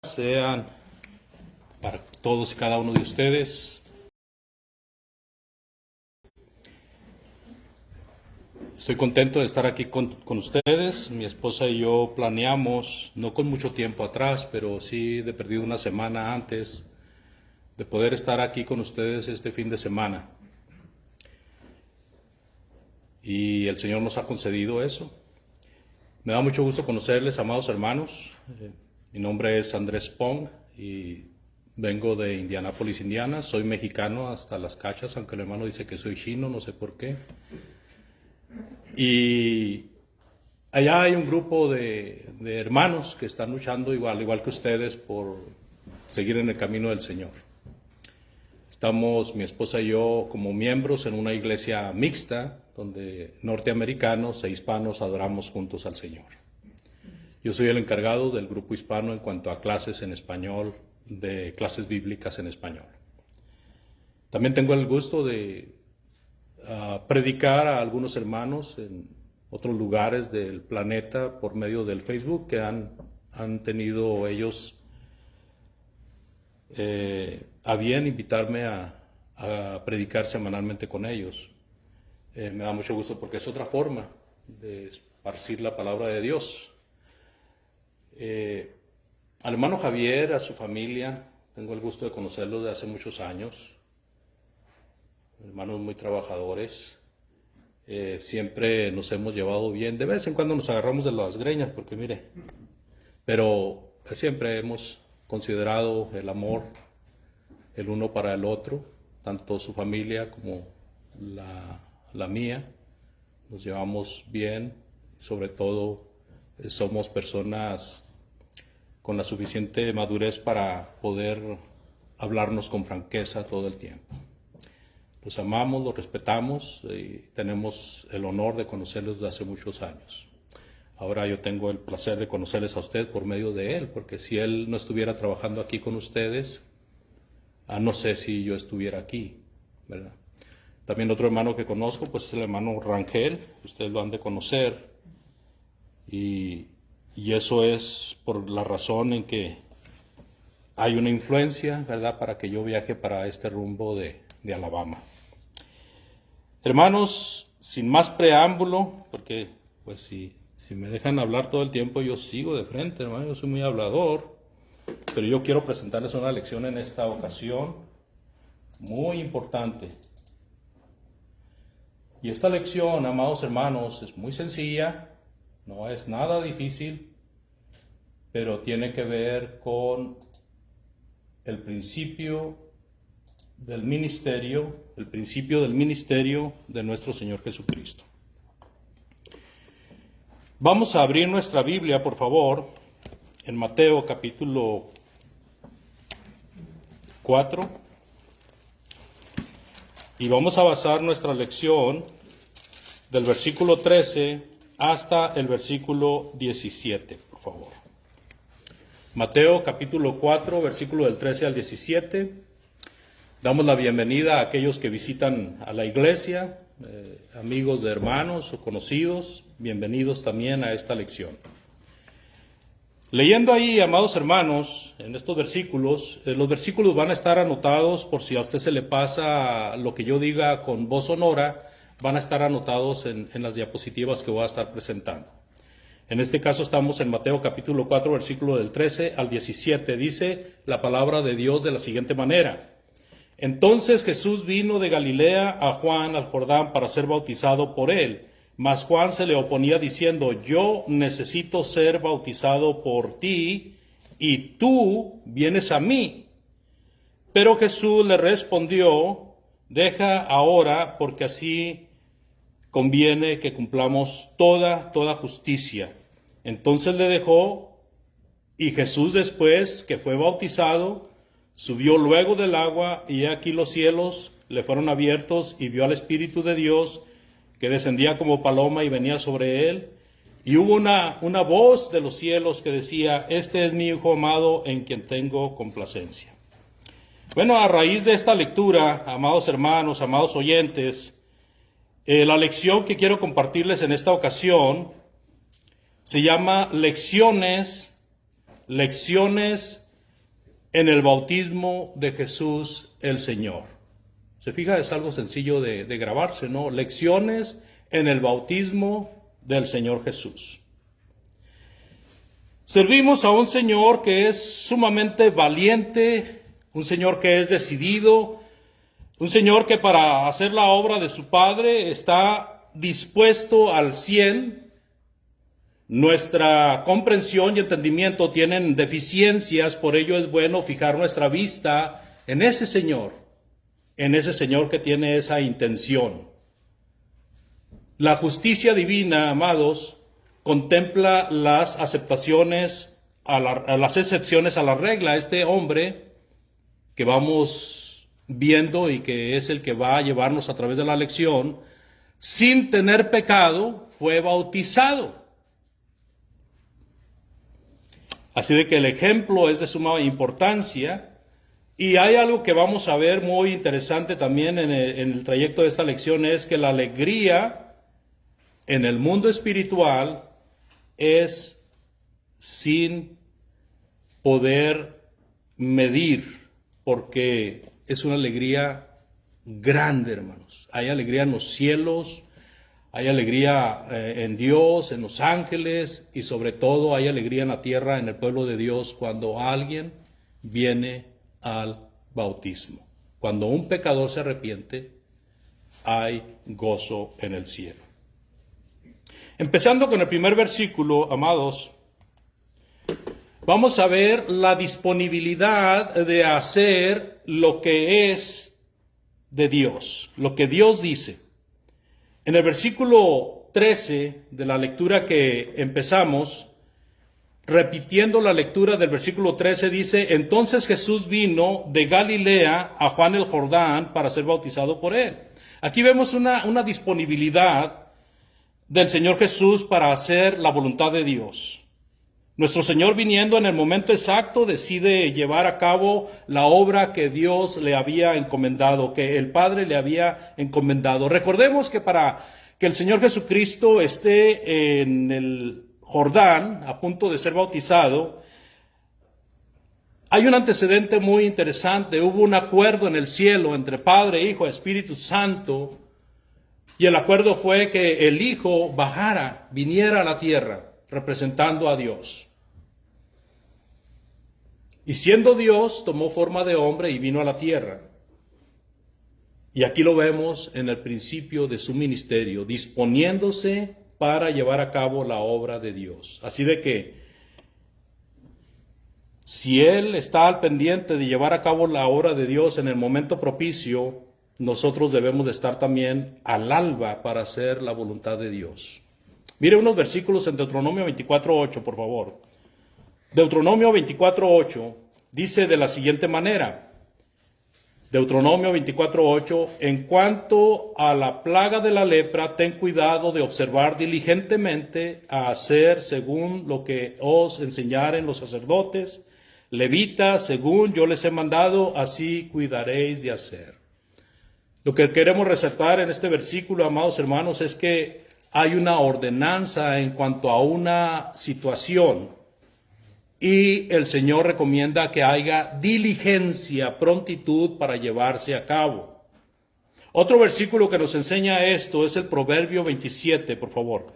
Sean para todos y cada uno de ustedes. Estoy contento de estar aquí con ustedes. Mi esposa y yo planeamos, no con mucho tiempo atrás, pero sí de perdido una semana antes, de poder estar aquí con ustedes este fin de semana. Y el Señor nos ha concedido eso. Me da mucho gusto conocerles, amados hermanos. Mi nombre es Andrés Pong y vengo de Indianápolis, Indiana. Soy mexicano hasta las cachas, aunque el hermano dice que soy chino, no sé por qué. Y allá hay un grupo de hermanos que están luchando igual que ustedes por seguir en el camino del Señor. Estamos, mi esposa y yo, como miembros en una iglesia mixta, donde norteamericanos e hispanos adoramos juntos al Señor. Yo soy el encargado del grupo hispano en cuanto a clases en español, de clases bíblicas en español. También tengo el gusto de predicar a algunos hermanos en otros lugares del planeta por medio del Facebook que han tenido ellos a bien invitarme a predicar semanalmente con ellos. Me da mucho gusto porque es otra forma de esparcir la palabra de Dios. Al hermano Javier, a su familia, tengo el gusto de conocerlos de hace muchos años. Hermanos muy trabajadores. Siempre nos hemos llevado bien. De vez en cuando nos agarramos de las greñas, porque mire, pero siempre hemos considerado el amor el uno para el otro, tanto su familia como la mía. Nos llevamos bien, sobre todo somos personas con la suficiente madurez para poder hablarnos con franqueza todo el tiempo. Los amamos, los respetamos y tenemos el honor de conocerlos desde hace muchos años. Ahora yo tengo el placer de conocerles a usted por medio de él, porque si él no estuviera trabajando aquí con ustedes, no sé si yo estuviera aquí, ¿verdad? También otro hermano que conozco, pues es el hermano Rangel, ustedes lo han de conocer, y eso es por la razón en que hay una influencia, ¿verdad?, para que yo viaje para este rumbo de Alabama. Hermanos, sin más preámbulo, porque pues si me dejan hablar todo el tiempo, yo sigo de frente, hermano, yo soy muy hablador, pero yo quiero presentarles una lección en esta ocasión muy importante. Y esta lección, amados hermanos, es muy sencilla, no es nada difícil, pero tiene que ver con el principio del ministerio de nuestro Señor Jesucristo. Vamos a abrir nuestra Biblia, por favor, en Mateo capítulo 4, y vamos a basar nuestra lección del versículo 13 hasta el versículo 17, por favor. Mateo capítulo 4, versículo del 13 al 17. Damos la bienvenida a aquellos que visitan a la iglesia, amigos de hermanos o conocidos, bienvenidos también a esta lección. Leyendo ahí, amados hermanos, en estos versículos, los versículos van a estar anotados por si a usted se le pasa lo que yo diga con voz sonora, van a estar anotados en las diapositivas que voy a estar presentando. En este caso estamos en Mateo capítulo 4, versículo del 13 al 17. Dice la palabra de Dios de la siguiente manera. Entonces Jesús vino de Galilea a Juan al Jordán para ser bautizado por él. Mas Juan se le oponía diciendo, yo necesito ser bautizado por ti y tú vienes a mí. Pero Jesús le respondió, deja ahora porque así conviene que cumplamos toda justicia. Entonces le dejó y Jesús después que fue bautizado, subió luego del agua y aquí los cielos le fueron abiertos y vio al Espíritu de Dios que descendía como paloma y venía sobre él. Y hubo una voz de los cielos que decía, este es mi Hijo amado en quien tengo complacencia. Bueno, a raíz de esta lectura, amados hermanos, amados oyentes, la lección que quiero compartirles en esta ocasión se llama Lecciones en el bautismo de Jesús el Señor. Se fija, es algo sencillo de grabarse, ¿no? Lecciones en el bautismo del Señor Jesús. Servimos a un Señor que es sumamente valiente, un Señor que es decidido, un Señor que para hacer la obra de su Padre está dispuesto al 100. Nuestra comprensión y entendimiento tienen deficiencias, por ello es bueno fijar nuestra vista en ese Señor que tiene esa intención. La justicia divina, amados, contempla las aceptaciones, las excepciones a la regla. Este hombre que vamos viendo y que es el que va a llevarnos a través de la lección, sin tener pecado, fue bautizado. Así de que el ejemplo es de suma importancia. Y hay algo que vamos a ver muy interesante también en el trayecto de esta lección, es que la alegría en el mundo espiritual es sin poder medir, porque es una alegría grande, hermanos. Hay alegría en los cielos, hay alegría en Dios, en los ángeles, y sobre todo hay alegría en la tierra, en el pueblo de Dios, cuando alguien viene al bautismo. Cuando un pecador se arrepiente, hay gozo en el cielo. Empezando con el primer versículo, amados, vamos a ver la disponibilidad de hacer lo que es de Dios, lo que Dios dice. En el versículo 13 de la lectura que empezamos, repitiendo la lectura del versículo 13, dice: entonces Jesús vino de Galilea a Juan el Jordán para ser bautizado por él. Aquí vemos una disponibilidad del Señor Jesús para hacer la voluntad de Dios. Nuestro Señor, viniendo en el momento exacto, decide llevar a cabo la obra que Dios le había encomendado, que el Padre le había encomendado. Recordemos que para que el Señor Jesucristo esté en el Jordán, a punto de ser bautizado, hay un antecedente muy interesante. Hubo un acuerdo en el cielo entre Padre, Hijo y Espíritu Santo, y el acuerdo fue que el Hijo viniera a la tierra, representando a Dios. Y siendo Dios, tomó forma de hombre y vino a la tierra. Y aquí lo vemos en el principio de su ministerio, disponiéndose para llevar a cabo la obra de Dios. Así de que, si Él está al pendiente de llevar a cabo la obra de Dios en el momento propicio, nosotros debemos de estar también al alba para hacer la voluntad de Dios. Mire unos versículos en Deuteronomio 24:8, por favor. Deuteronomio 24:8 dice de la siguiente manera. Deuteronomio 24:8: en cuanto a la plaga de la lepra, ten cuidado de observar diligentemente a hacer según lo que os enseñaren los sacerdotes, levitas, según yo les he mandado, así cuidaréis de hacer. Lo que queremos resaltar en este versículo, amados hermanos, es que hay una ordenanza en cuanto a una situación, y el Señor recomienda que haya diligencia, prontitud para llevarse a cabo. Otro versículo que nos enseña esto es el Proverbio 27, por favor.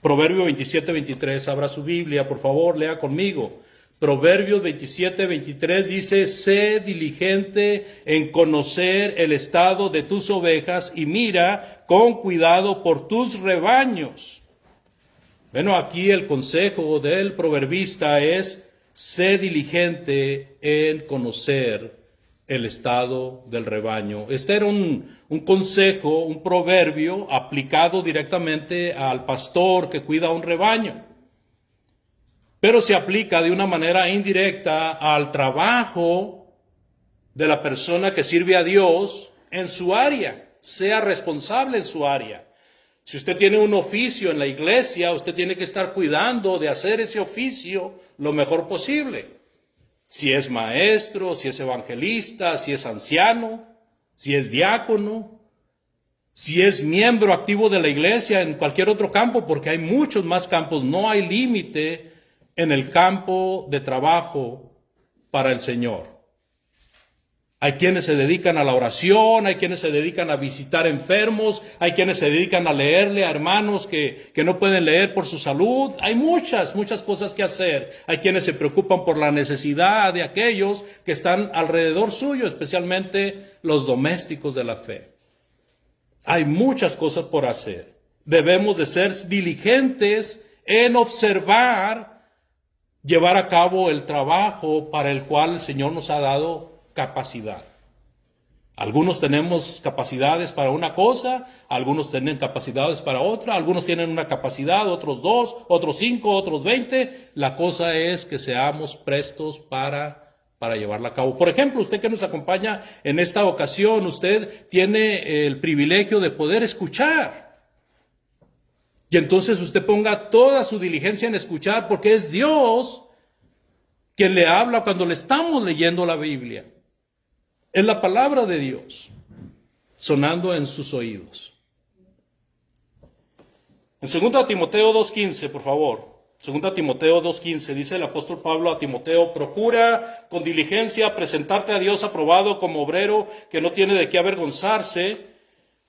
Proverbio 27:23, abra su Biblia, por favor, lea conmigo. Proverbios 27:23 dice: sé diligente en conocer el estado de tus ovejas y mira con cuidado por tus rebaños. Bueno, aquí el consejo del proverbista es: sé diligente en conocer el estado del rebaño. Este era un consejo, un proverbio aplicado directamente al pastor que cuida un rebaño, pero se aplica de una manera indirecta al trabajo de la persona que sirve a Dios en su área. Sea responsable en su área. Si usted tiene un oficio en la iglesia, usted tiene que estar cuidando de hacer ese oficio lo mejor posible. Si es maestro, si es evangelista, si es anciano, si es diácono, si es miembro activo de la iglesia, en cualquier otro campo, porque hay muchos más campos, no hay límite en el campo de trabajo para el Señor. Hay quienes se dedican a la oración, hay quienes se dedican a visitar enfermos, hay quienes se dedican a leerle a hermanos que no pueden leer por su salud. Hay muchas cosas que hacer. Hay quienes se preocupan por la necesidad de aquellos que están alrededor suyo, especialmente los domésticos de la fe. Hay muchas cosas por hacer. Debemos de ser diligentes en observar, llevar a cabo el trabajo para el cual el Señor nos ha dado capacidad. Algunos tenemos capacidades para una cosa, algunos tienen capacidades para otra, algunos tienen una capacidad, otros 2, otros 5, otros 20. La cosa es que seamos prestos para llevarla a cabo. Por ejemplo, usted que nos acompaña en esta ocasión, usted tiene el privilegio de poder escuchar. Y entonces usted ponga toda su diligencia en escuchar, porque es Dios quien le habla cuando le estamos leyendo la Biblia. Es la palabra de Dios sonando en sus oídos. En 2 Timoteo 2:15, por favor. 2 Timoteo 2:15 dice el apóstol Pablo a Timoteo: procura con diligencia presentarte a Dios aprobado como obrero que no tiene de qué avergonzarse,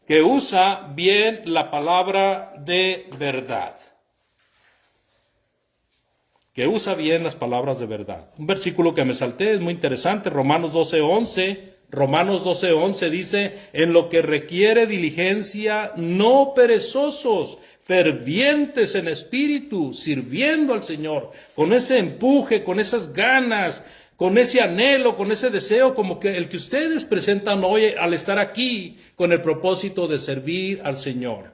que usa bien la palabra de verdad. Que usa bien las palabras de verdad. Un versículo que me salté, es muy interesante, Romanos 12:11. Romanos 12:11 dice: en lo que requiere diligencia, no perezosos, fervientes en espíritu, sirviendo al Señor, con ese empuje, con esas ganas, con ese anhelo, con ese deseo, como que el que ustedes presentan hoy al estar aquí, con el propósito de servir al Señor.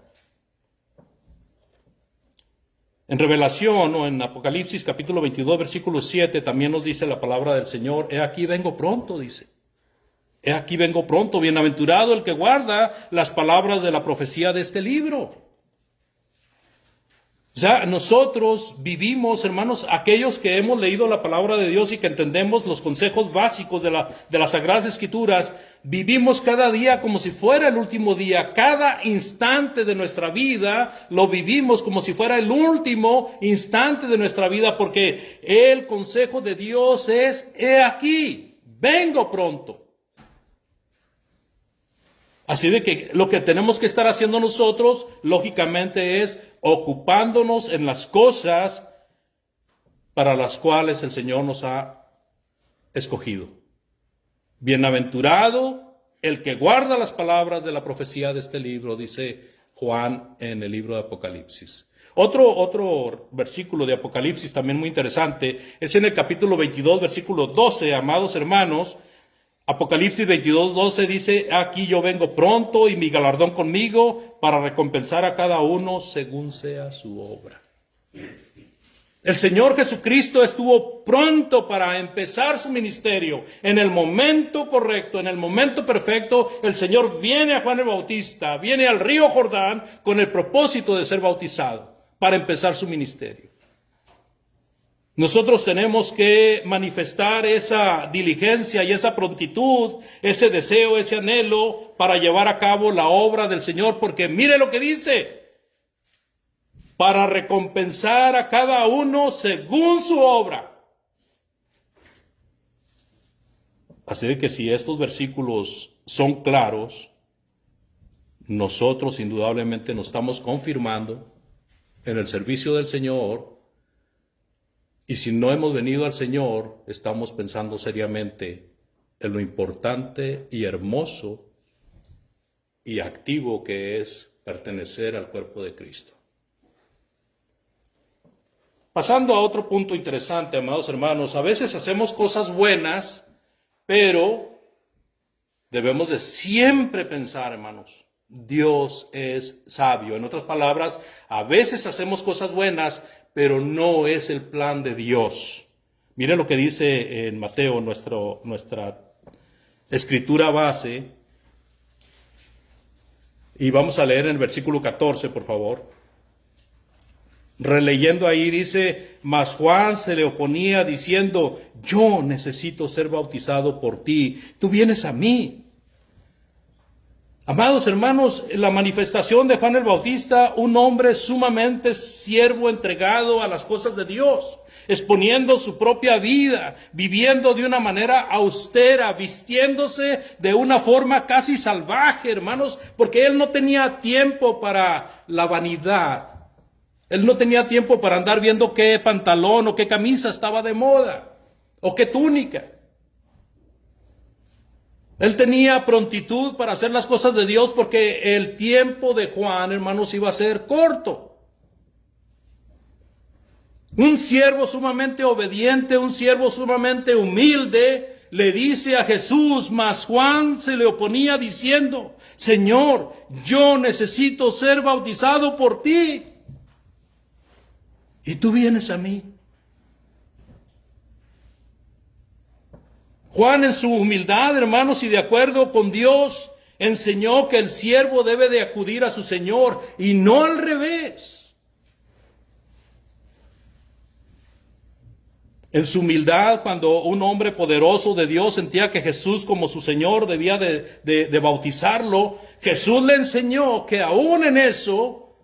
En Revelación o en Apocalipsis capítulo 22, versículo 7, también nos dice la palabra del Señor: he aquí vengo pronto, dice. He aquí vengo pronto, bienaventurado el que guarda las palabras de la profecía de este libro. O sea, nosotros vivimos, hermanos, aquellos que hemos leído la palabra de Dios y que entendemos los consejos básicos de las Sagradas Escrituras, vivimos cada día como si fuera el último día. Cada instante de nuestra vida lo vivimos como si fuera el último instante de nuestra vida, porque el consejo de Dios es: he aquí, vengo pronto. Así de que lo que tenemos que estar haciendo nosotros, lógicamente, es ocupándonos en las cosas para las cuales el Señor nos ha escogido. Bienaventurado el que guarda las palabras de la profecía de este libro, dice Juan en el libro de Apocalipsis. Otro versículo de Apocalipsis también muy interesante es en el capítulo 22, versículo 12, amados hermanos. Apocalipsis 22:12 dice: aquí yo vengo pronto y mi galardón conmigo para recompensar a cada uno según sea su obra. El Señor Jesucristo estuvo pronto para empezar su ministerio. En el momento correcto, en el momento perfecto, el Señor viene a Juan el Bautista, viene al río Jordán con el propósito de ser bautizado para empezar su ministerio. Nosotros tenemos que manifestar esa diligencia y esa prontitud, ese deseo, ese anhelo para llevar a cabo la obra del Señor, porque mire lo que dice: para recompensar a cada uno según su obra. Así que si estos versículos son claros, nosotros indudablemente nos estamos confirmando en el servicio del Señor. Y si no hemos venido al Señor, estamos pensando seriamente en lo importante y hermoso y activo que es pertenecer al cuerpo de Cristo. Pasando a otro punto interesante, amados hermanos, a veces hacemos cosas buenas, pero debemos de siempre pensar, hermanos, Dios es sabio. En otras palabras, a veces hacemos cosas buenas, pero no es el plan de Dios. Mire lo que dice en Mateo, nuestra escritura base. Y vamos a leer en el versículo 14, por favor. Releyendo ahí dice: mas Juan se le oponía diciendo: yo necesito ser bautizado por ti, tú vienes a mí. Amados hermanos, la manifestación de Juan el Bautista, un hombre sumamente siervo, entregado a las cosas de Dios, exponiendo su propia vida, viviendo de una manera austera, vistiéndose de una forma casi salvaje, hermanos, porque él no tenía tiempo para la vanidad. Él no tenía tiempo para andar viendo qué pantalón o qué camisa estaba de moda, o qué túnica. Él tenía prontitud para hacer las cosas de Dios porque el tiempo de Juan, hermanos, iba a ser corto. Un siervo sumamente obediente, un siervo sumamente humilde, le dice a Jesús, mas Juan se le oponía diciendo, Señor, yo necesito ser bautizado por ti, y tú vienes a mí. Juan en su humildad, hermanos, y de acuerdo con Dios, enseñó que el siervo debe de acudir a su Señor y no al revés. En su humildad, cuando un hombre poderoso de Dios sentía que Jesús como su Señor debía de bautizarlo, Jesús le enseñó que aún en eso,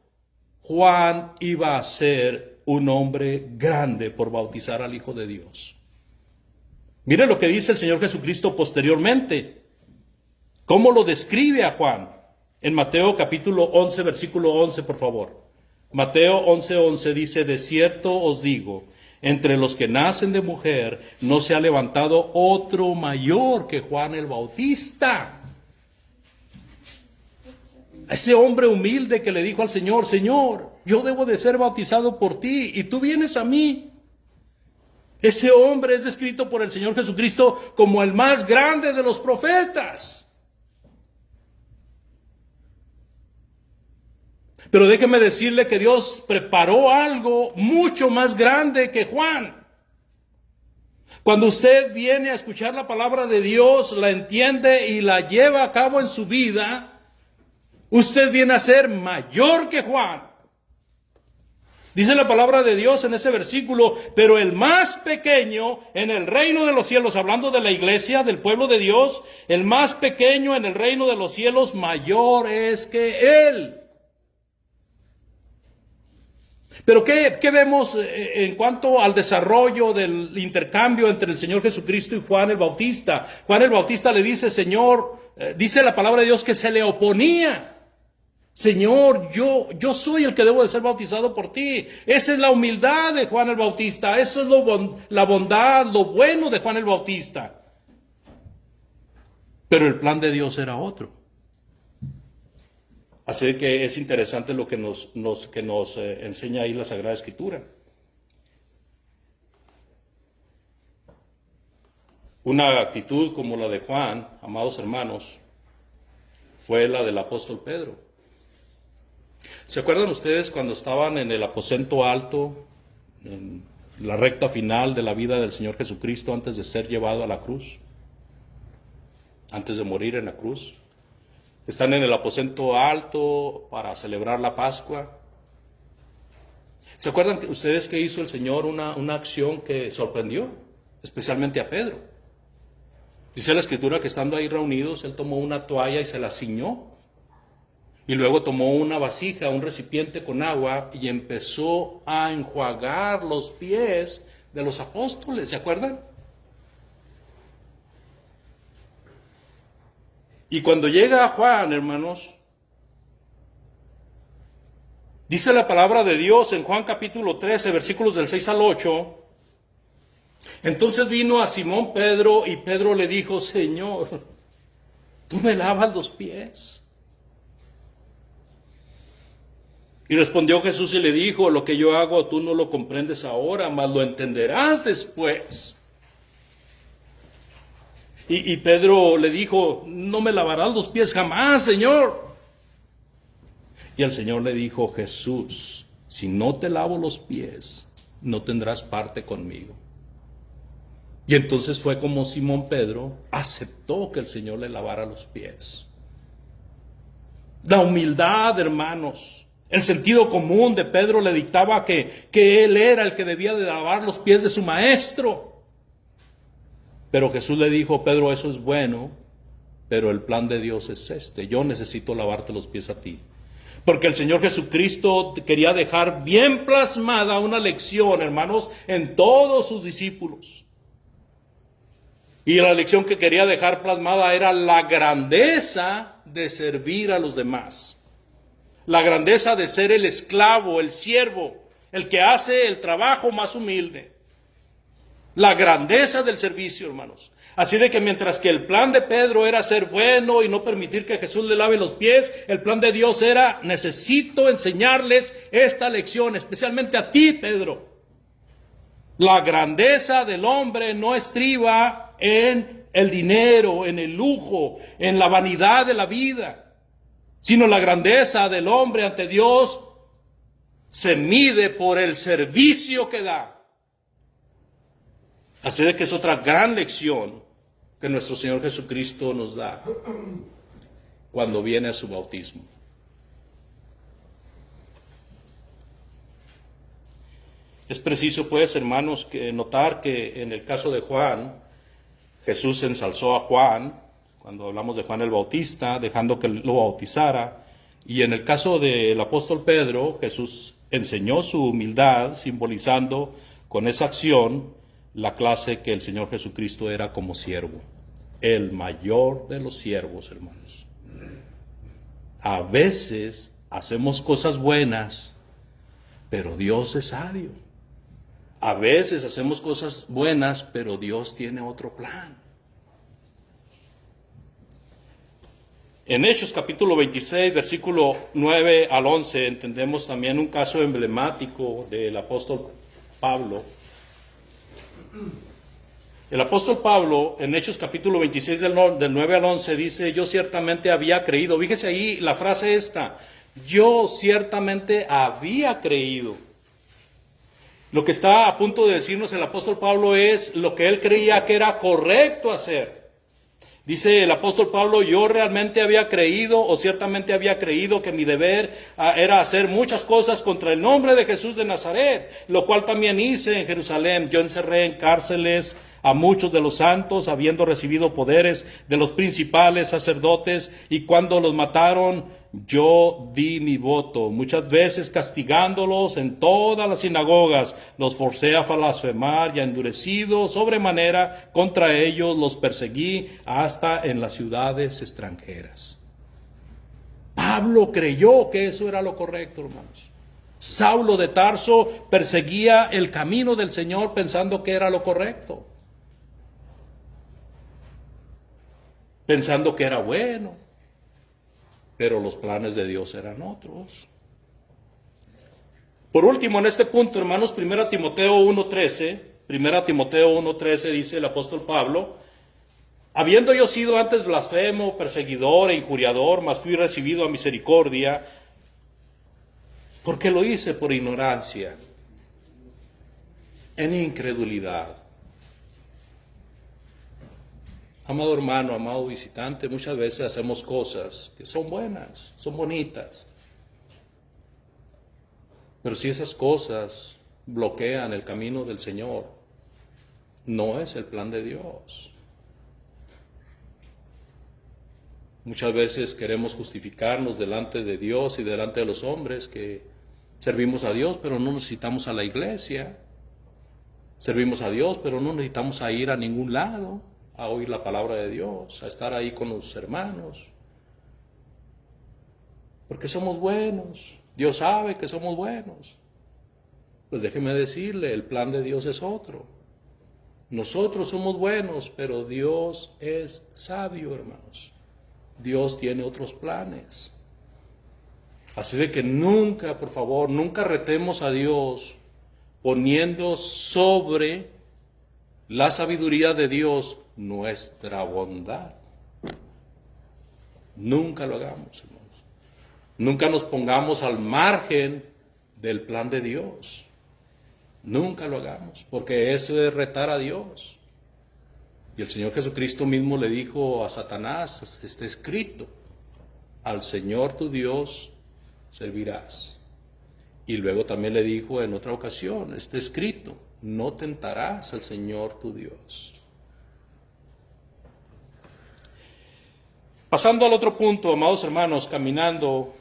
Juan iba a ser un hombre grande por bautizar al Hijo de Dios. Mire lo que dice el Señor Jesucristo posteriormente. ¿Cómo lo describe a Juan? En Mateo capítulo 11, versículo 11, por favor. Mateo 11:11 dice, de cierto os digo, entre los que nacen de mujer no se ha levantado otro mayor que Juan el Bautista. Ese hombre humilde que le dijo al Señor, Señor, yo debo de ser bautizado por ti y tú vienes a mí. Ese hombre es descrito por el Señor Jesucristo como el más grande de los profetas. Pero déjeme decirle que Dios preparó algo mucho más grande que Juan. Cuando usted viene a escuchar la palabra de Dios, la entiende y la lleva a cabo en su vida, usted viene a ser mayor que Juan. Dice la palabra de Dios en ese versículo, pero el más pequeño en el reino de los cielos, hablando de la iglesia, del pueblo de Dios, el más pequeño en el reino de los cielos, mayor es que él. Pero ¿qué vemos en cuanto al desarrollo del intercambio entre el Señor Jesucristo y Juan el Bautista? Juan el Bautista le dice, Señor, dice la palabra de Dios que se le oponía. Señor, yo soy el que debo de ser bautizado por ti. Esa es la humildad de Juan el Bautista. Eso es la bondad, lo bueno de Juan el Bautista. Pero el plan de Dios era otro. Así que es interesante lo que nos enseña ahí la Sagrada Escritura. Una actitud como la de Juan, amados hermanos, fue la del apóstol Pedro. ¿Se acuerdan ustedes cuando estaban en el aposento alto, en la recta final de la vida del Señor Jesucristo antes de ser llevado a la cruz? Antes de morir en la cruz. Están en el aposento alto para celebrar la Pascua. ¿Se acuerdan ustedes que hizo el Señor una acción que sorprendió? Especialmente a Pedro. Dice la Escritura que estando ahí reunidos, Él tomó una toalla y se la ciñó. Y luego tomó una vasija, un recipiente con agua y empezó a enjuagar los pies de los apóstoles. ¿Se acuerdan? Y cuando llega a Juan, hermanos, dice la palabra de Dios en Juan capítulo 13, versículos del 6 al 8. Entonces vino a Simón Pedro y Pedro le dijo, Señor, ¿tú me lavas los pies? Y respondió Jesús y le dijo, lo que yo hago tú no lo comprendes ahora, mas lo entenderás después. Y Pedro le dijo, no me lavarás los pies jamás, Señor. Y el Señor le dijo, Jesús, si no te lavo los pies, no tendrás parte conmigo. Y entonces fue como Simón Pedro aceptó que el Señor le lavara los pies. La humildad, hermanos. El sentido común de Pedro le dictaba que él era el que debía de lavar los pies de su maestro. Pero Jesús le dijo, Pedro, eso es bueno, pero el plan de Dios es este. Yo necesito lavarte los pies a ti. Porque el Señor Jesucristo quería dejar bien plasmada una lección, hermanos, en todos sus discípulos. Y la lección que quería dejar plasmada era la grandeza de servir a los demás. La grandeza de ser el esclavo, el siervo, el que hace el trabajo más humilde. La grandeza del servicio, hermanos. Así de que mientras que el plan de Pedro era ser bueno y no permitir que Jesús le lave los pies, el plan de Dios era: necesito enseñarles esta lección, especialmente a ti, Pedro. La grandeza del hombre no estriba en el dinero, en el lujo, en la vanidad de la vida, sino la grandeza del hombre ante Dios se mide por el servicio que da. Así de que es otra gran lección que nuestro Señor Jesucristo nos da cuando viene a su bautismo. Es preciso, pues, hermanos, notar que en el caso de Juan, Jesús ensalzó a Juan, cuando hablamos de Juan el Bautista, dejando que lo bautizara. Y en el caso del apóstol Pedro, Jesús enseñó su humildad, simbolizando con esa acción la clase que el Señor Jesucristo era como siervo. El mayor de los siervos, hermanos. A veces hacemos cosas buenas, pero Dios es sabio. A veces hacemos cosas buenas, pero Dios tiene otro plan. En Hechos capítulo 26, versículo 9 al 11, entendemos también un caso emblemático del apóstol Pablo. El apóstol Pablo, en Hechos capítulo 26, del 9 al 11, dice: yo ciertamente había creído. Fíjese ahí la frase esta: yo ciertamente había creído. Lo que está a punto de decirnos el apóstol Pablo es lo que él creía que era correcto hacer. Dice el apóstol Pablo: yo realmente había creído, o ciertamente había creído, que mi deber era hacer muchas cosas contra el nombre de Jesús de Nazaret, lo cual también hice en Jerusalén. Yo encerré en cárceles a muchos de los santos, habiendo recibido poderes de los principales sacerdotes, y cuando los mataron, yo di mi voto, muchas veces castigándolos en todas las sinagogas, los forcé a blasfemar, y endurecido sobremanera contra ellos los perseguí hasta en las ciudades extranjeras. Pablo creyó que eso era lo correcto, hermanos. Saulo de Tarso perseguía el camino del Señor pensando que era lo correcto, pensando que era bueno. Pero los planes de Dios eran otros. Por último, en este punto, hermanos, 1 Timoteo 1:13 dice el apóstol Pablo: habiendo yo sido antes blasfemo, perseguidor e injuriador, mas fui recibido a misericordia, porque lo hice por ignorancia, en incredulidad. Amado hermano, amado visitante, muchas veces hacemos cosas que son buenas, son bonitas. Pero si esas cosas bloquean el camino del Señor, no es el plan de Dios. Muchas veces queremos justificarnos delante de Dios y delante de los hombres que servimos a Dios, pero no necesitamos a la iglesia. Servimos a Dios, pero no necesitamos a ir a ningún lado a oír la palabra de Dios, a estar ahí con los hermanos, porque somos buenos. Dios sabe que somos buenos. Pues déjeme decirle, el plan de Dios es otro. Nosotros somos buenos, pero Dios es sabio, hermanos. Dios tiene otros planes. Así de que nunca, por favor, nunca retemos a Dios poniendo sobre la sabiduría de Dios nuestra bondad. Nunca lo hagamos, hermanos. Nunca nos pongamos al margen del plan de Dios. Nunca lo hagamos, porque eso es retar a Dios. Y el Señor Jesucristo mismo le dijo a Satanás: está escrito, al Señor tu Dios servirás. Y luego también le dijo en otra ocasión: está escrito, no tentarás al Señor tu Dios. Pasando al otro punto, amados hermanos, caminando,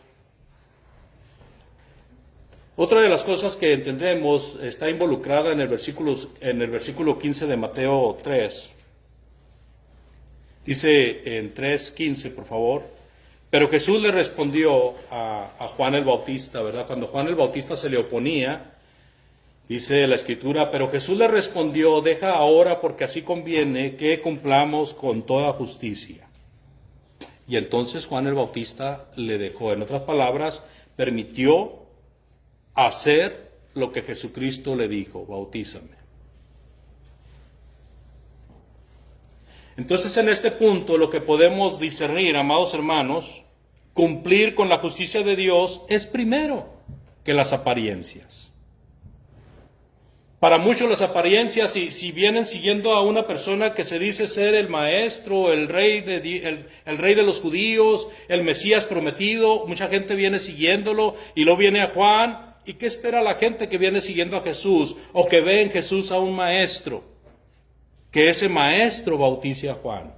otra de las cosas que entendemos está involucrada en el versículo 15 de Mateo 3. Dice en 3:15, por favor. Pero Jesús le respondió a Juan el Bautista, ¿verdad? Cuando Juan el Bautista se le oponía, dice la Escritura, pero Jesús le respondió, deja ahora porque así conviene que cumplamos con toda justicia. Y entonces Juan el Bautista le dejó, en otras palabras, permitió hacer lo que Jesucristo le dijo, bautízame. Entonces en este punto lo que podemos discernir, amados hermanos, cumplir con la justicia de Dios es primero que las apariencias. Para muchos las apariencias, si vienen siguiendo a una persona que se dice ser el maestro, el rey de los judíos, el Mesías prometido, mucha gente viene siguiéndolo y luego viene a Juan. ¿Y qué espera la gente que viene siguiendo a Jesús o que ve en Jesús a un maestro? Que ese maestro bautice a Juan.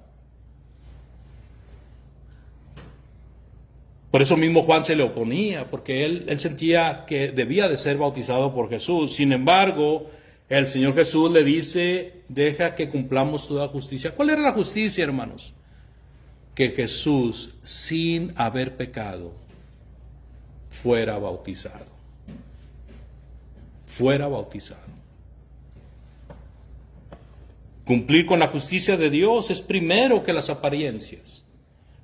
Por eso mismo Juan se le oponía, porque él sentía que debía de ser bautizado por Jesús. Sin embargo, el Señor Jesús le dice, deja que cumplamos toda justicia. ¿Cuál era la justicia, hermanos? Que Jesús, sin haber pecado, fuera bautizado. Fuera bautizado. Cumplir con la justicia de Dios es primero que las apariencias.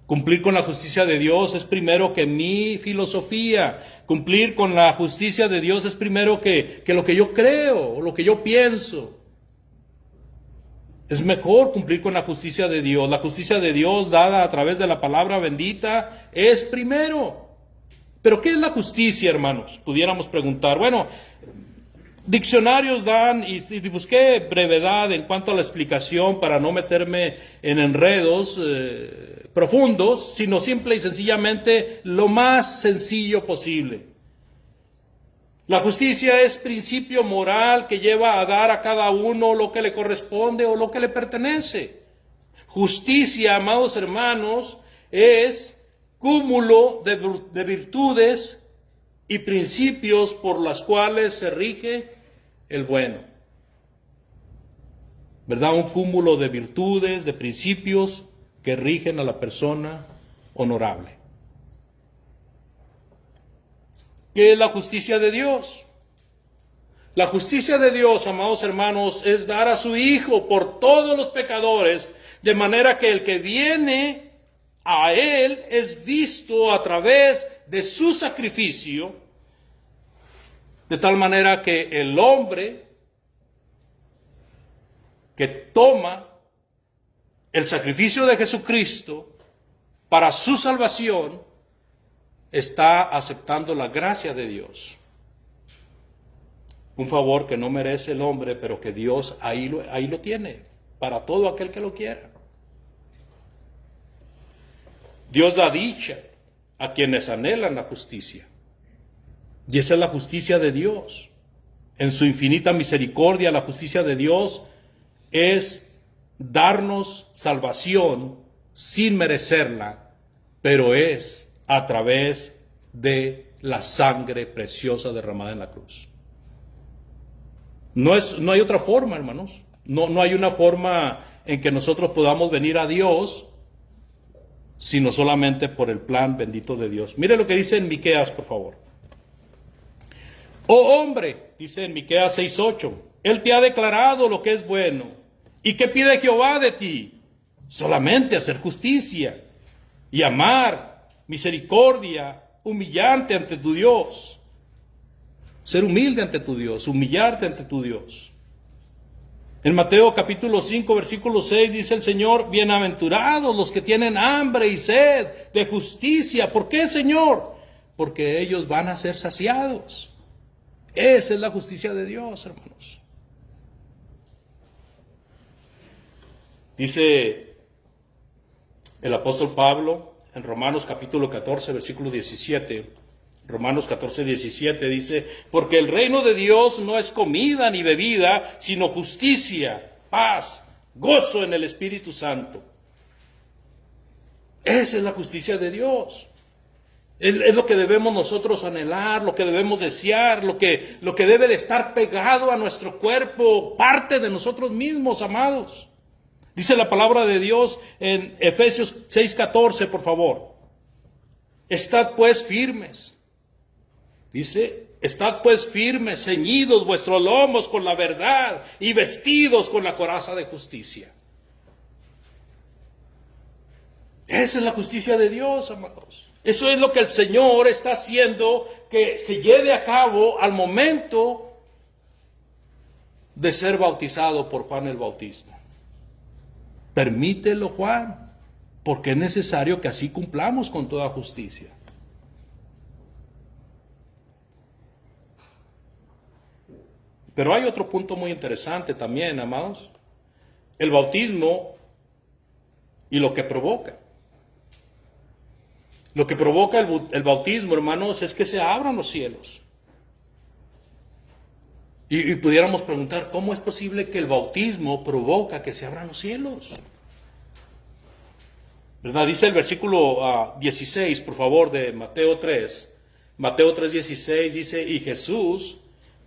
Cumplir con la justicia de Dios es primero que mi filosofía. Cumplir con la justicia de Dios es primero que lo que yo creo, o lo que yo pienso. Es mejor cumplir con la justicia de Dios. La justicia de Dios dada a través de la palabra bendita es primero. ¿Pero qué es la justicia, hermanos? Pudiéramos preguntar. Bueno, diccionarios dan, y busqué brevedad en cuanto a la explicación para no meterme en enredos profundos, sino simple y sencillamente lo más sencillo posible. La justicia es principio moral que lleva a dar a cada uno lo que le corresponde o lo que le pertenece. Justicia, amados hermanos, es cúmulo de virtudes y principios por las cuales se rige el bueno. ¿Verdad? Un cúmulo de virtudes, de principios que rigen a la persona honorable. ¿Qué es la justicia de Dios? La justicia de Dios, amados hermanos, es dar a su Hijo por todos los pecadores, de manera que el que viene a Él es visto a través de su sacrificio, de tal manera que el hombre que toma el sacrificio de Jesucristo para su salvación está aceptando la gracia de Dios. Un favor que no merece el hombre, pero que Dios ahí lo tiene para todo aquel que lo quiera. Dios da dicha a quienes anhelan la justicia. Y esa es la justicia de Dios. En su infinita misericordia, la justicia de Dios es darnos salvación sin merecerla, pero es a través de la sangre preciosa derramada en la cruz. No hay otra forma, hermanos. No hay una forma en que nosotros podamos venir a Dios, sino solamente por el plan bendito de Dios. Mire lo que dice en Miqueas, por favor. Oh hombre, dice en Miqueas 6:8, Él te ha declarado lo que es bueno. ¿Y qué pide Jehová de ti? Solamente hacer justicia y amar, misericordia, humillarte ante tu Dios. Ser humilde ante tu Dios, humillarte ante tu Dios. En Mateo capítulo 5, versículo 6 dice el Señor, bienaventurados los que tienen hambre y sed de justicia. ¿Por qué, Señor? Porque ellos van a ser saciados. Esa es la justicia de Dios, hermanos. Dice el apóstol Pablo en Romanos capítulo 14, versículo 17. Romanos 14, 17 dice, porque el reino de Dios no es comida ni bebida, sino justicia, paz, gozo en el Espíritu Santo. Esa es la justicia de Dios. Es lo que debemos nosotros anhelar, lo que debemos desear, lo que debe de estar pegado a nuestro cuerpo, parte de nosotros mismos, amados. Dice la palabra de Dios en Efesios 6:14, por favor. Estad pues firmes. Dice, estad pues firmes, ceñidos vuestros lomos con la verdad y vestidos con la coraza de justicia. Esa es la justicia de Dios, amados. Eso es lo que el Señor está haciendo que se lleve a cabo al momento de ser bautizado por Juan el Bautista. Permítelo, Juan, porque es necesario que así cumplamos con toda justicia. Pero hay otro punto muy interesante también, amados. El bautismo y lo que provoca. Lo que provoca el bautismo, hermanos, es que se abran los cielos. Y pudiéramos preguntar, ¿cómo es posible que el bautismo provoca que se abran los cielos? ¿Verdad? Dice el versículo 16, por favor, de Mateo 3. Mateo 3:16 dice, y Jesús,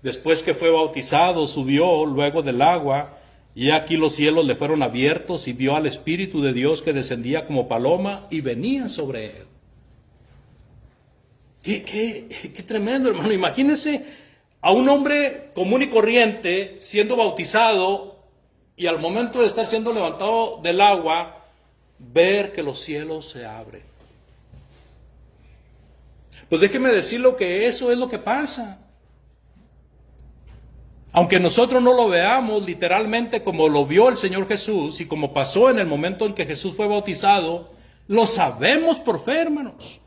después que fue bautizado, subió luego del agua, y aquí los cielos le fueron abiertos, y vio al Espíritu de Dios que descendía como paloma y venía sobre él. Qué tremendo, hermano. Imagínense a un hombre común y corriente siendo bautizado y al momento de estar siendo levantado del agua, ver que los cielos se abren. Pues déjeme decirlo que eso es lo que pasa. Aunque nosotros no lo veamos literalmente como lo vio el Señor Jesús y como pasó en el momento en que Jesús fue bautizado, lo sabemos por fe, hermanos.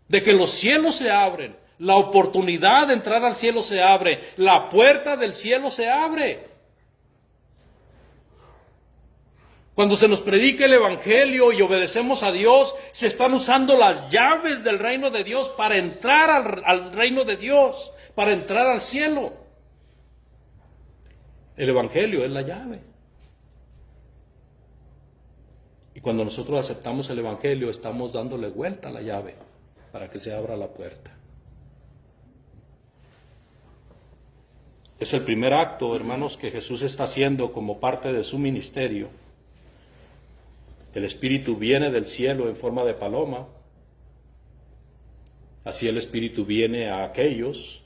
De que los cielos se abren, la oportunidad de entrar al cielo se abre, la puerta del cielo se abre. Cuando se nos predica el Evangelio y obedecemos a Dios, se están usando las llaves del reino de Dios para entrar al reino de Dios, para entrar al cielo. El Evangelio es la llave. Y cuando nosotros aceptamos el Evangelio, estamos dándole vuelta a la llave para que se abra la puerta. Es el primer acto, hermanos, que Jesús está haciendo como parte de su ministerio. El Espíritu viene del cielo en forma de paloma. Así el Espíritu viene a aquellos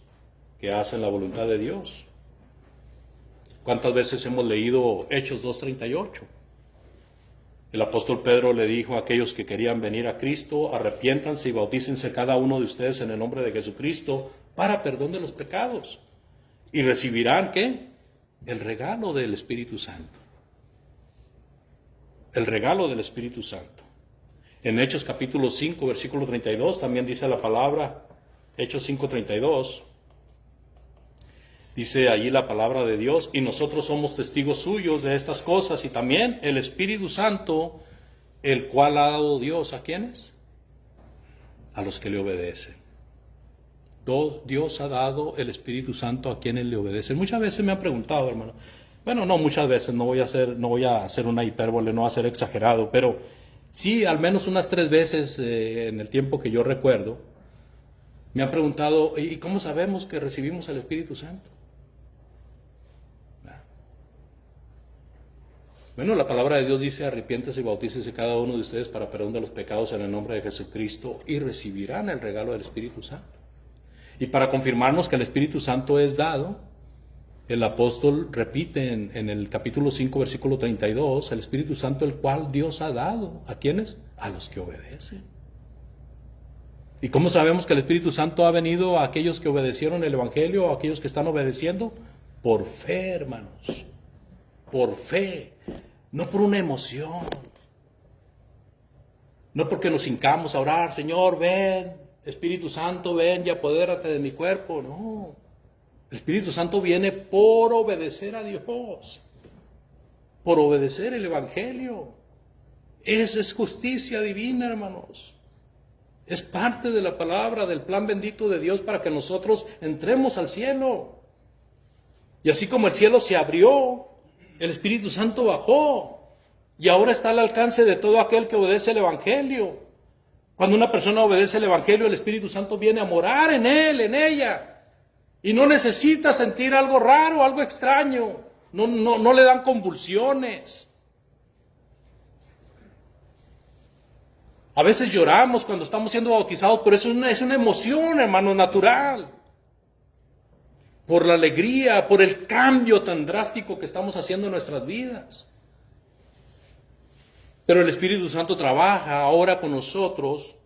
que hacen la voluntad de Dios. ¿Cuántas veces hemos leído Hechos 2:38? El apóstol Pedro le dijo a aquellos que querían venir a Cristo, arrepiéntanse y bautícense cada uno de ustedes en el nombre de Jesucristo para perdón de los pecados. Y recibirán, ¿qué? El regalo del Espíritu Santo. El regalo del Espíritu Santo. En Hechos capítulo 5, versículo 32, también dice la palabra, Hechos 5:32, dice allí la palabra de Dios, y nosotros somos testigos suyos de estas cosas, y también el Espíritu Santo, el cual ha dado Dios, ¿a quiénes? A los que le obedecen. Dios ha dado el Espíritu Santo a quienes le obedecen. Muchas veces me han preguntado, hermano, bueno, no muchas veces, no voy a hacer una hipérbole, no voy a ser exagerado, pero sí, al menos unas 3 veces en el tiempo que yo recuerdo, me han preguntado, ¿y cómo sabemos que recibimos el Espíritu Santo? Bueno, la palabra de Dios dice, arrepiéntese y bautícese cada uno de ustedes para perdón de los pecados en el nombre de Jesucristo y recibirán el regalo del Espíritu Santo. Y para confirmarnos que el Espíritu Santo es dado, el apóstol repite en el capítulo 5, versículo 32, el Espíritu Santo el cual Dios ha dado. ¿A quiénes? A los que obedecen. ¿Y cómo sabemos que el Espíritu Santo ha venido a aquellos que obedecieron el Evangelio, a aquellos que están obedeciendo? Por fe, hermanos. Por fe. No por una emoción. No porque nos hincamos a orar, Señor, ven, Espíritu Santo, ven y apodérate de mi cuerpo. No. El Espíritu Santo viene por obedecer a Dios. Por obedecer el Evangelio. Esa es justicia divina, hermanos. Es parte de la palabra, del plan bendito de Dios para que nosotros entremos al cielo. Y así como el cielo se abrió, el Espíritu Santo bajó. y ahora está al alcance de todo aquel que obedece el Evangelio. Cuando una persona obedece el Evangelio, el Espíritu Santo viene a morar en él, en ella, y no necesita sentir algo raro, algo extraño. No le dan convulsiones. A veces lloramos cuando estamos siendo bautizados, pero eso es una emoción, hermano, natural. Por la alegría, por el cambio tan drástico que estamos haciendo en nuestras vidas. Pero el Espíritu Santo trabaja ahora con nosotros,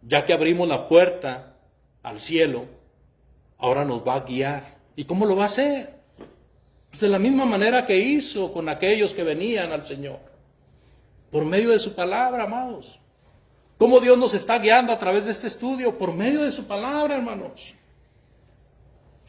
ya que abrimos la puerta al cielo, ahora nos va a guiar. ¿Y cómo lo va a hacer? Pues de la misma manera que hizo con aquellos que venían al Señor. Por medio de su palabra, amados. ¿Cómo Dios nos está guiando a través de este estudio? Por medio de su palabra, hermanos.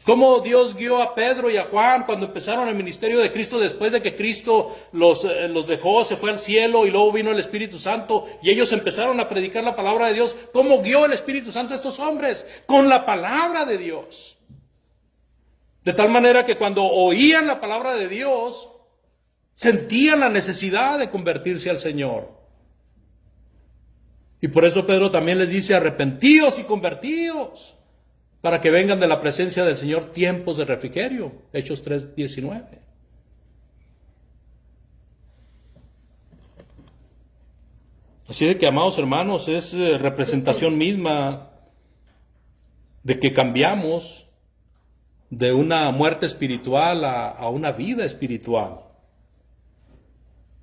¿Cómo Dios guió a Pedro y a Juan cuando empezaron el ministerio de Cristo después de que Cristo los dejó, se fue al cielo y luego vino el Espíritu Santo y ellos empezaron a predicar la palabra de Dios? ¿Cómo guió el Espíritu Santo a estos hombres? Con la palabra de Dios. De tal manera que cuando oían la palabra de Dios, sentían la necesidad de convertirse al Señor. Y por eso Pedro también les dice: arrepentíos y convertíos, para que vengan de la presencia del Señor tiempos de refrigerio. Hechos 3:19. Así de que, amados hermanos, es representación misma de que cambiamos de una muerte espiritual a una vida espiritual.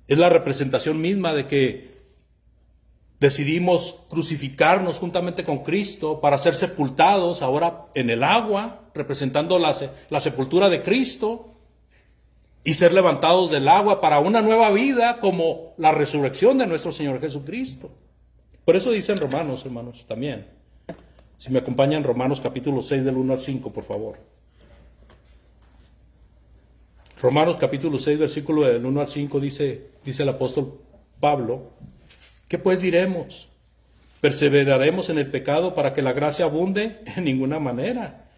Es la representación misma de que decidimos crucificarnos juntamente con Cristo para ser sepultados ahora en el agua, representando la sepultura de Cristo, y ser levantados del agua para una nueva vida como la resurrección de nuestro Señor Jesucristo. Por eso dicen Romanos, hermanos, también. Si me acompañan, Romanos capítulo 6 del 1 al 5, por favor. Romanos capítulo 6, versículo del 1 al 5 dice el apóstol Pablo: ¿qué pues diremos? ¿Perseveraremos en el pecado para que la gracia abunde? En ninguna manera.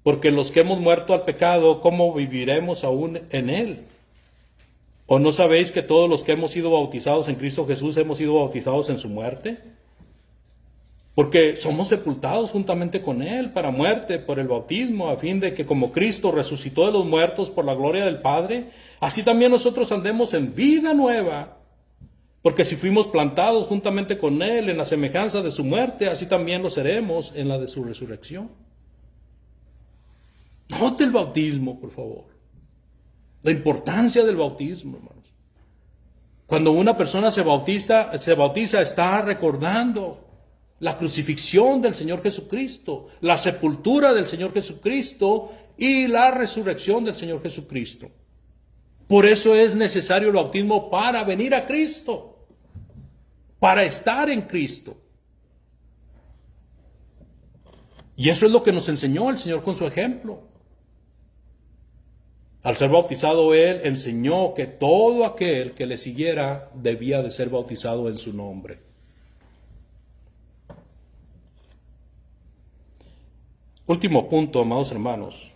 Porque los que hemos muerto al pecado, ¿cómo viviremos aún en él? ¿O no sabéis que todos los que hemos sido bautizados en Cristo Jesús hemos sido bautizados en su muerte? Porque somos sepultados juntamente con él para muerte por el bautismo, a fin de que como Cristo resucitó de los muertos por la gloria del Padre, así también nosotros andemos en vida nueva. Porque si fuimos plantados juntamente con él en la semejanza de su muerte, así también lo seremos en la de su resurrección. Note el bautismo, por favor. La importancia del bautismo, hermanos. Cuando una persona se bautiza, está recordando la crucifixión del Señor Jesucristo, la sepultura del Señor Jesucristo y la resurrección del Señor Jesucristo. Por eso es necesario el bautismo para venir a Cristo, para estar en Cristo. Y eso es lo que nos enseñó el Señor con su ejemplo. Al ser bautizado Él enseñó que todo aquel que le siguiera debía de ser bautizado en su nombre. Último punto, amados hermanos.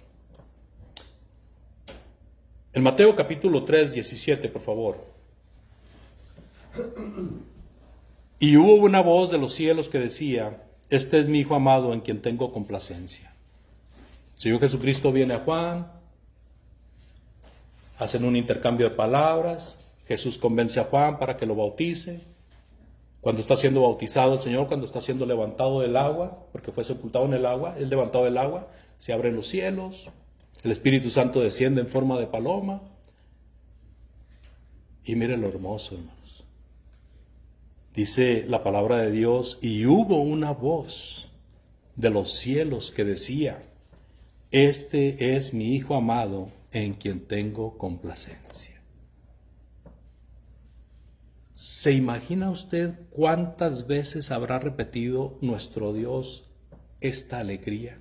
En Mateo capítulo 3, 17, por favor. Y hubo una voz de los cielos que decía: este es mi Hijo amado en quien tengo complacencia. El Señor Jesucristo viene a Juan, hacen un intercambio de palabras, Jesús convence a Juan para que lo bautice. Cuando está siendo bautizado el Señor, cuando está siendo levantado del agua, porque fue sepultado en el agua, es levantado del agua, se abren los cielos, el Espíritu Santo desciende en forma de paloma. Y miren lo hermoso, hermanos. Dice la palabra de Dios: y hubo una voz de los cielos que decía: este es mi Hijo amado en quien tengo complacencia. ¿Se imagina usted cuántas veces habrá repetido nuestro Dios esta alegría?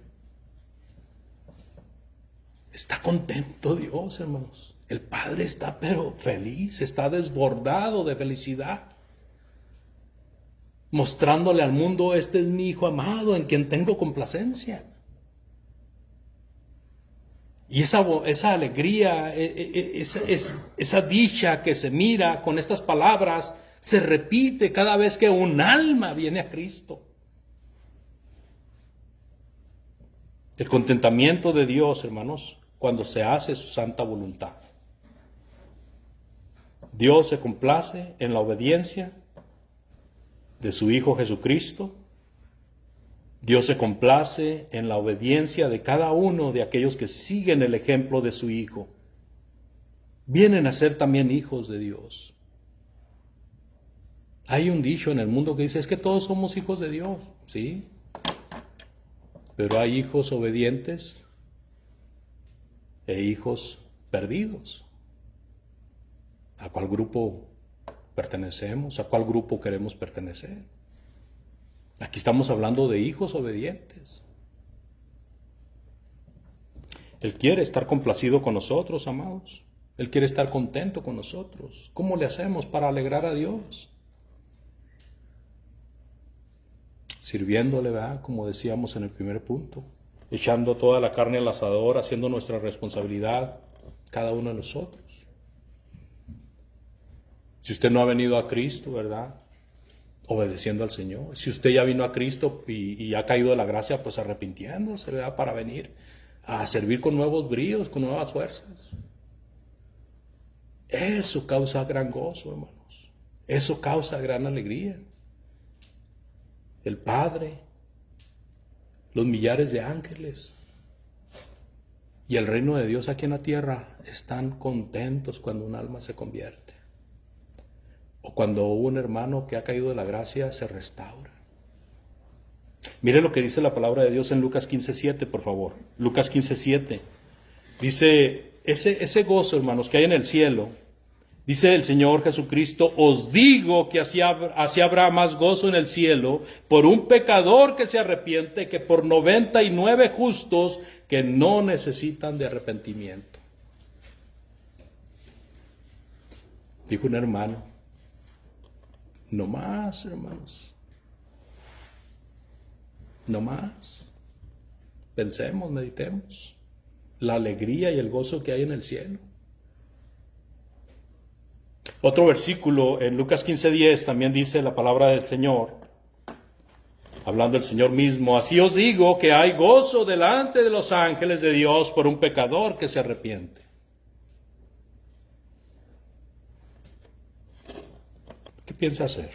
Está contento Dios, hermanos. El Padre está pero feliz, está desbordado de felicidad, mostrándole al mundo: este es mi Hijo amado en quien tengo complacencia. Y esa alegría, esa dicha que se mira con estas palabras, se repite cada vez que un alma viene a Cristo. El contentamiento de Dios, hermanos, cuando se hace su santa voluntad. Dios se complace en la obediencia de su Hijo Jesucristo. Dios se complace en la obediencia de cada uno de aquellos que siguen el ejemplo de su Hijo. Vienen a ser también hijos de Dios. Hay un dicho en el mundo que dice, es que todos somos hijos de Dios, ¿sí? Pero hay hijos obedientes e hijos perdidos. ¿A cuál grupo pertenecemos? ¿A cuál grupo queremos pertenecer? Aquí estamos hablando de hijos obedientes. Él quiere estar complacido con nosotros, amados. Él quiere estar contento con nosotros. ¿Cómo le hacemos para alegrar a Dios? Sirviéndole, ¿verdad? Como decíamos en el primer punto. Echando toda la carne al asador, haciendo nuestra responsabilidad, cada uno de nosotros. Si usted no ha venido a Cristo, ¿verdad? Obedeciendo al Señor. Si usted ya vino a Cristo y ha caído de la gracia, pues arrepintiéndose, ¿verdad? Para venir a servir con nuevos bríos, con nuevas fuerzas. Eso causa gran gozo, hermanos. Eso causa gran alegría. El Padre, los millares de ángeles y el reino de Dios aquí en la tierra están contentos cuando un alma se convierte. O cuando un hermano que ha caído de la gracia se restaura. Mire lo que dice la palabra de Dios en Lucas 15:7, por favor. Lucas 15:7. Dice, ese gozo, hermanos, que hay en el cielo, dice el Señor Jesucristo, os digo que así habrá más gozo en el cielo por un pecador que se arrepiente que por 99 justos que no necesitan de arrepentimiento. Dijo un hermano, no más, hermanos. No más. Pensemos, meditemos. La alegría y el gozo que hay en el cielo. Otro versículo en Lucas 15:10 también dice la palabra del Señor, hablando el Señor mismo, así os digo que hay gozo delante de los ángeles de Dios por un pecador que se arrepiente. ¿Qué piensa hacer?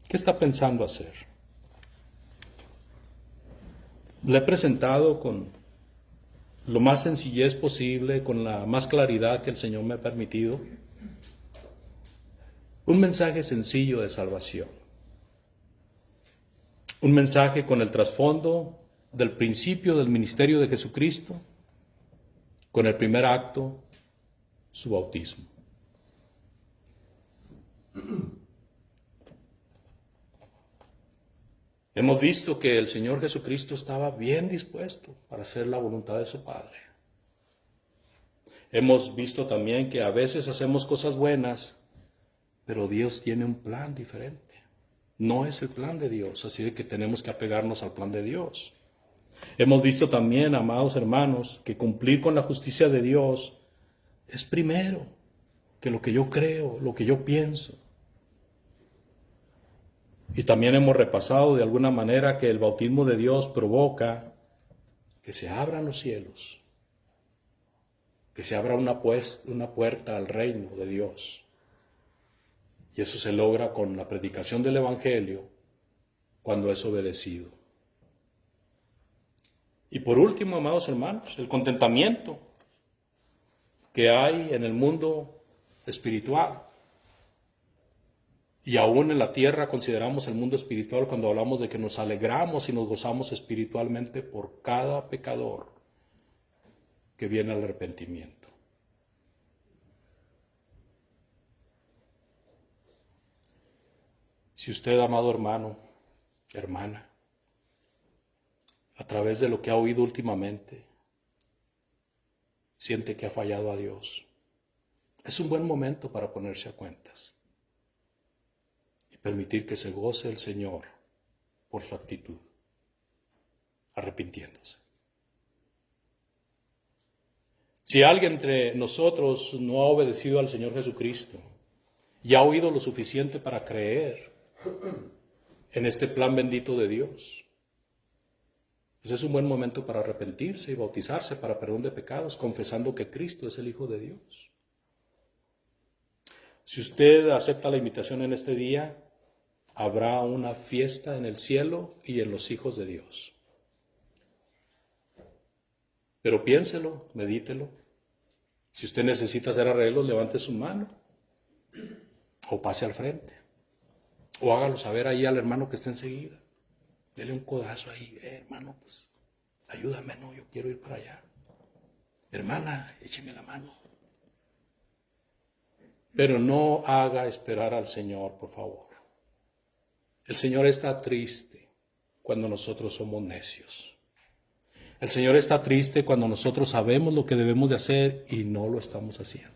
¿Qué está pensando hacer? Le he presentado con lo más sencillez posible, con la más claridad que el Señor me ha permitido, un mensaje sencillo de salvación. Un mensaje con el trasfondo del principio del ministerio de Jesucristo, con el primer acto, su bautismo. Hemos visto que el Señor Jesucristo estaba bien dispuesto para hacer la voluntad de su Padre. Hemos visto también que a veces hacemos cosas buenas, pero Dios tiene un plan diferente. No es el plan de Dios, así de que tenemos que apegarnos al plan de Dios. Hemos visto también, amados hermanos, que cumplir con la justicia de Dios es primero que lo que yo creo, lo que yo pienso. Y también hemos repasado de alguna manera que el bautismo de Dios provoca que se abran los cielos, que se abra una puerta al reino de Dios. Y eso se logra con la predicación del Evangelio cuando es obedecido. Y por último, amados hermanos, el contentamiento que hay en el mundo espiritual. Y aún en la tierra consideramos el mundo espiritual cuando hablamos de que nos alegramos y nos gozamos espiritualmente por cada pecador que viene al arrepentimiento. Si usted, amado hermano, hermana, a través de lo que ha oído últimamente, siente que ha fallado a Dios, es un buen momento para ponerse a cuentas y permitir que se goce el Señor por su actitud, arrepintiéndose. Si alguien entre nosotros no ha obedecido al Señor Jesucristo y ha oído lo suficiente para creer en este plan bendito de Dios, pues es un buen momento para arrepentirse y bautizarse para perdón de pecados, confesando que Cristo es el Hijo de Dios. Si usted acepta la invitación en este día, habrá una fiesta en el cielo y en los hijos de Dios. Pero piénselo, medítelo. Si usted necesita hacer arreglos, levante su mano o pase al frente. O hágalo saber ahí al hermano que está enseguida. Dele un codazo ahí. Hermano, pues ayúdame, no, yo quiero ir para allá. Hermana, écheme la mano. Pero no haga esperar al Señor, por favor. El Señor está triste cuando nosotros somos necios. El Señor está triste cuando nosotros sabemos lo que debemos de hacer y no lo estamos haciendo.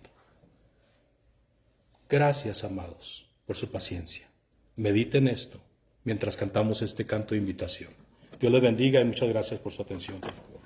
Gracias, amados, por su paciencia. Mediten esto mientras cantamos este canto de invitación. Dios les bendiga y muchas gracias por su atención, por favor.